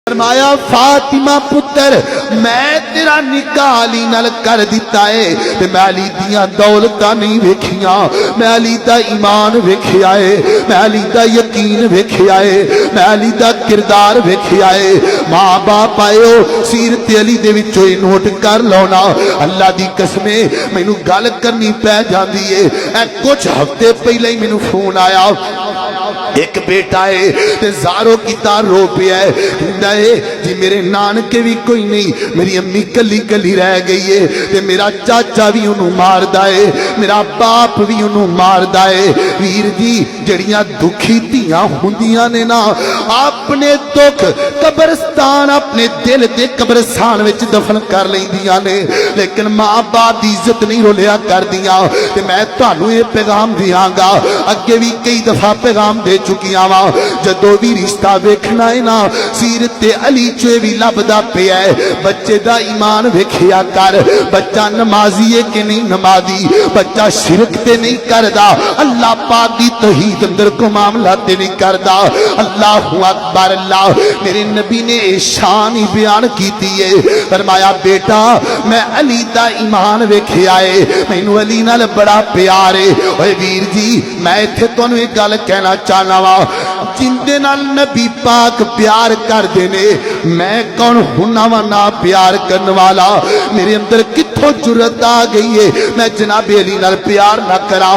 فرمایا فاطمہ پتر میں تیرا نکاح علی نال کر دیتا ہے تے میں علی دیاں دولتاں نہیں ویکھیاں، میں علی دا ایمان ویکھیا ہے، میں علی دا یقین ویکھیا ہے، میں علی دا کردار ویکھیا ہے۔ ماں باپ آئے سیرت علی دے وچوں نوٹ کر لونا، اللہ دی قسم مینوں گل کرنی پے جاندی ہے۔ اے کچھ ہفتے پہلے ہی مینوں فون آیا، ایک بیٹا ہے تے زارو کی تار رو پیا ہے، کہندا ہے جی میرے نانکے بھی کوئی نہیں، میری امی کلی کلی رہ گئی ہے تے میرا چاچا بھی انہوں ماردا ہے، میرا باپ بھی انہوں ماردا ہے۔ ویر جی جڑیاں دکھی تیاں ہوندیاں نے نا اپنے دکھ قبرستان اپنے دل دے قبرستان وچ دفن کر لیندیاں نے، لیکن ماں باپ دی عزت نہیں رولیا کر دیاں۔ تے میں تانوں یہ پیغام دیاں گا، اگے بھی کئی دفعہ پیغام دے چکیاں وا، جدو بھی رشتہ ویکھنا ہے نا سیرت علی چوے بھی لبدا پیا ہے۔ بچے دا ایمان ویکھیا کر، بچہ نمازی ہے کہ نہیں نمازی، بچہ شرک تے نہیں کردا، اللہ پاک دی توحید اندر کو معاملہ تے نہیں کردا۔ اللہ اکبر اللہ، میرے نبی نے شان ہی بیان کیتی ہے، فرمایا بیٹا میں علی دا ایمان ویکھیا ہے، مینوں علی نال بڑا پیار ہے۔ اوے ویر جی میں ایتھے تانوں ایک گل کہنا چاہنا وا، جن دے نال نبی پاک پیار کر دینے میں کون ہونا وا نا پیار کرن والا؟ میرے اندر کتھوں جرأت آ گئی ہے میں جناب علی نال پیار نہ کراں؟